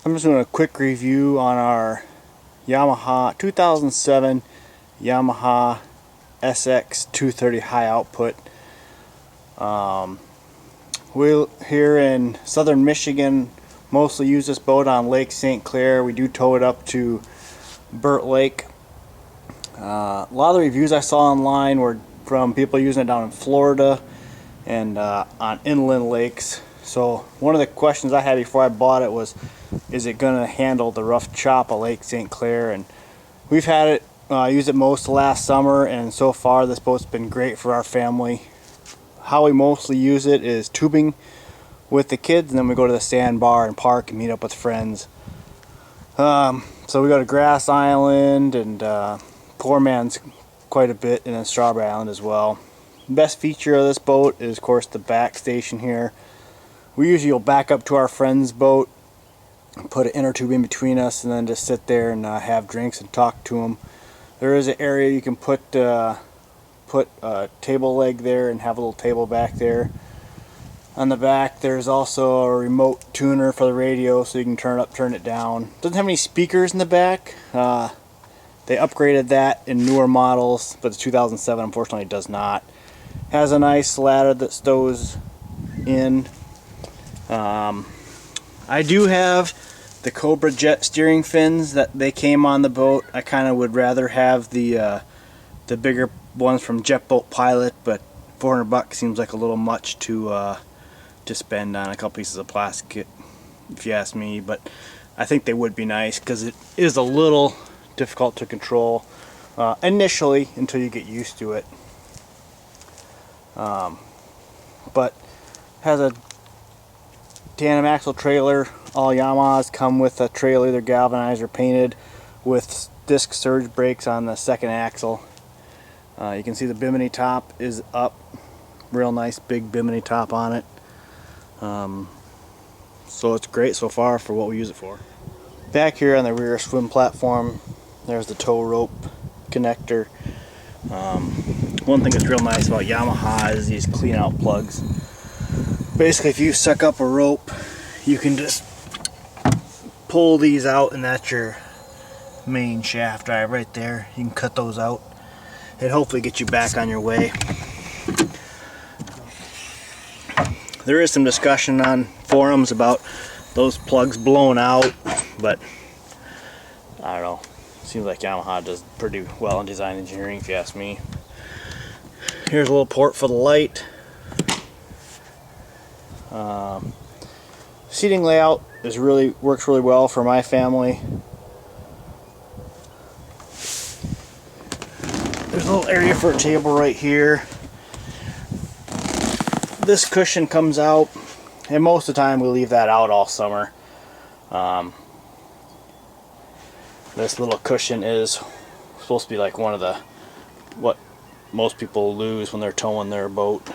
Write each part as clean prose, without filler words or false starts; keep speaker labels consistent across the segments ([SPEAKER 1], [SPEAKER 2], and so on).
[SPEAKER 1] I'm just doing a quick review on our Yamaha 2007 Yamaha SX 230 high output. We here in southern Michigan mostly use this boat on Lake St. Clair. We do tow it up to Burt Lake. A lot of the reviews I saw online were from people using it down in Florida and on inland lakes. So one of the questions I had before I bought it was, is it going to handle the rough chop of Lake St. Clair? And we've had it, used it most last summer, and so far this boat's been great for our family. How we mostly use it is tubing with the kids, and then we go to the sandbar and park and meet up with friends. So we go to Grass Island and Poor Man's quite a bit, and then Strawberry Island as well. The best feature of this boat is, of course, the back station here. We usually will back up to our friend's boat, put an inner tube in between us, and then just sit there and have drinks and talk to them. There is an area you can put a table leg there and have a little table back there. On the back there's also a remote tuner for the radio, so you can turn it up, turn it down. Doesn't have any speakers in the back. They upgraded that in newer models, but the 2007 unfortunately does not. Has a nice ladder that stows in. I do have the Cobra Jet steering fins that they came on the boat. I kind of would rather have the bigger ones from Jet Boat Pilot, but $400 seems like a little much to spend on a couple pieces of plastic, if you ask me. But I think they would be nice because it is a little difficult to control initially until you get used to it. But has a tandem axle trailer. All Yamahas come with a trailer, either galvanized or painted, with disc surge brakes on the second axle. You can see the bimini top is up. Real nice big bimini top on it. So it's great so far for what we use it for. Back here on the rear swim platform, there's the tow rope connector. One thing that's real nice about Yamaha is these clean out plugs. Basically, if you suck up a rope, you can just pull these out, and that's your main shaft drive right there. You can cut those out and hopefully get you back on your way. There is some discussion on forums about those plugs blowing out, but I don't know. Seems like Yamaha does pretty well in design engineering, if you ask me. Here's a little port for the light. Seating layout works really well for my family. There's a little area for a table right here. This cushion comes out, and most of the time we leave that out all summer. This little cushion is supposed to be like one of what most people lose when they're towing their boat.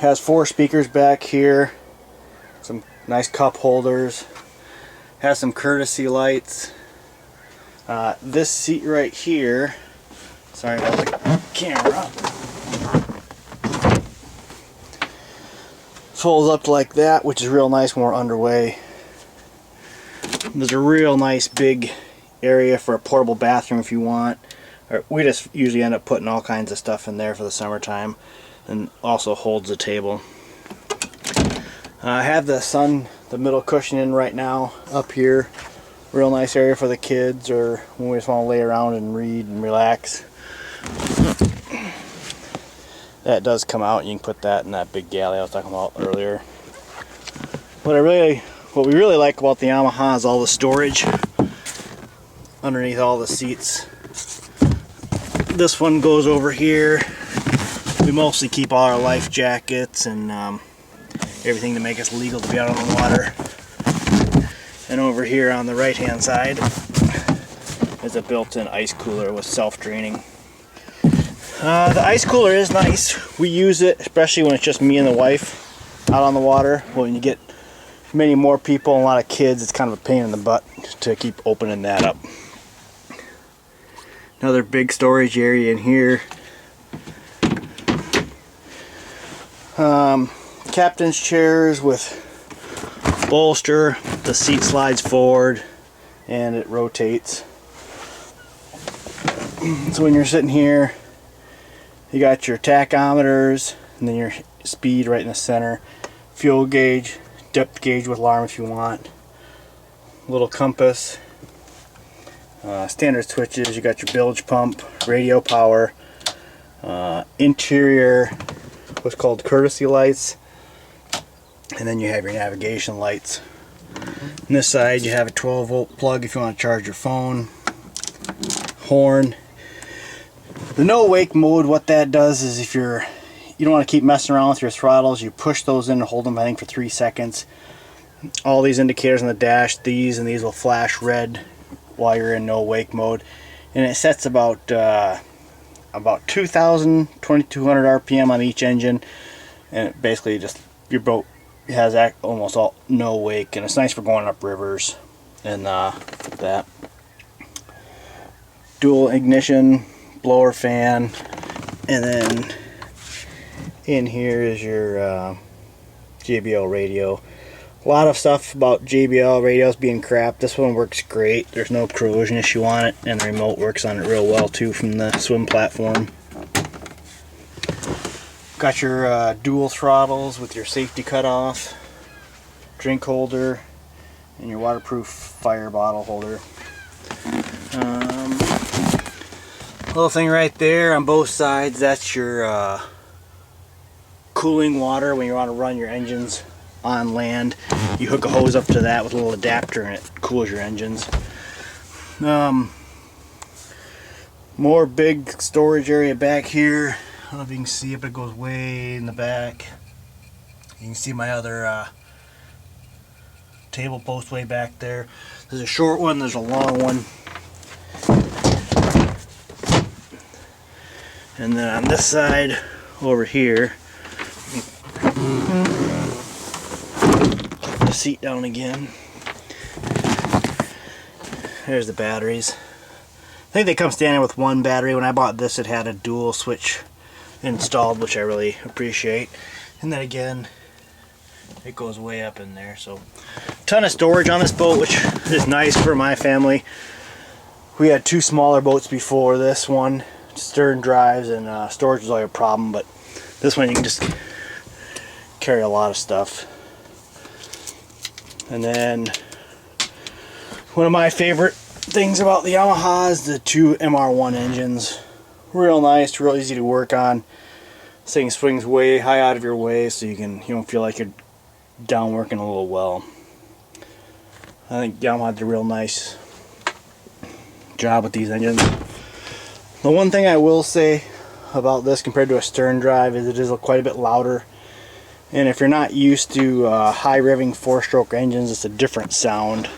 [SPEAKER 1] Has 4 speakers back here, some nice cup holders, has some courtesy lights. This seat right here, sorry about the camera, folds up like that, which is real nice when we're underway. There's a real nice big area for a portable bathroom if you want. We just usually end up putting all kinds of stuff in there for the summertime, and also holds the table. I have the middle cushion in right now up here. Real nice area for the kids, or when we just want to lay around and read and relax. That does come out, and you can put that in that big galley I was talking about earlier. What we really like about the Yamaha is all the storage underneath all the seats. This one goes over here. We mostly keep all our life jackets and everything to make us legal to be out on the water. And over here on the right hand side is a built-in ice cooler with self-draining. The ice cooler is nice. We use it especially when it's just me and the wife out on the water. When you get many more people and a lot of kids, it's kind of a pain in the butt to keep opening that up. Another big storage area in here. Captain's chairs with bolster, the seat slides forward and it rotates. So when you're sitting here, you got your tachometers and then your speed right in the center, fuel gauge, depth gauge with alarm if you want, little compass, standard switches. You got your bilge pump, radio power, interior what's called courtesy lights, and then you have your navigation lights. On this side you have a 12-volt plug if you want to charge your phone, horn. The no wake mode, what that does is if you don't want to keep messing around with your throttles, you push those in and hold them I think for 3 seconds. All these indicators on the dash, these and these will flash red while you're in no wake mode, and it sets about 2,000, 2,200 RPM on each engine, and it basically just, your boat has almost all no wake, and it's nice for going up rivers and that. Dual ignition, blower fan, and then in here is your JBL radio. A lot of stuff about JBL radios being crap. This one works great. There's no corrosion issue on it, and the remote works on it real well too from the swim platform. Got your dual throttles with your safety cutoff, drink holder, and your waterproof fire bottle holder. Little thing right there on both sides, that's your cooling water when you want to run your engines on land. You hook a hose up to that with a little adapter and it cools your engines. More big storage area back here. I don't know if you can see it, but it goes way in the back. You can see my other table post way back there. There's a short one, there's a long one. And then on this side over here, the seat down again. There's the batteries. I think they come standard with one battery. When I bought this, it had a dual switch installed, which I really appreciate. And then again, it goes way up in there. So, ton of storage on this boat, which is nice for my family. We had 2 smaller boats before this one, stern drives, and storage was always a problem. But this one you can just carry a lot of stuff. And then one of my favorite things about the Yamaha is the 2 MR1 engines. Real nice, real easy to work on. This thing swings way high out of your way, so you don't feel like you're down working a little well. I think Yamaha did a real nice job with these engines. The one thing I will say about this compared to a stern drive is it is quite a bit louder. And if you're not used to high revving 4-stroke engines, it's a different sound.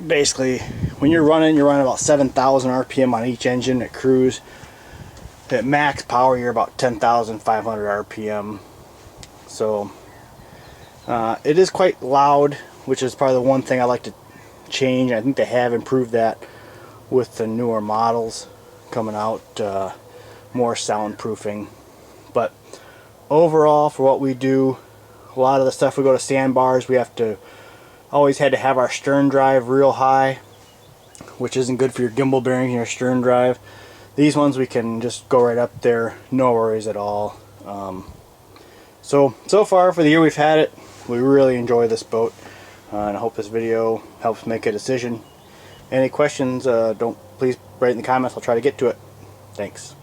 [SPEAKER 1] Basically, when you're running about 7,000 RPM on each engine at cruise. At max power, you're about 10,500 RPM. So it is quite loud, which is probably the one thing I like to change. I think they have improved that with the newer models coming out, more soundproofing. But overall, for what we do, a lot of the stuff we go to sandbars, we always had to have our stern drive real high, which isn't good for your gimbal bearing in your stern drive. These ones we can just go right up there, no worries at all. So far for the year we've had it, we really enjoy this boat, and I hope this video helps make a decision. Any questions, please write in the comments. I'll try to get to it. Thanks.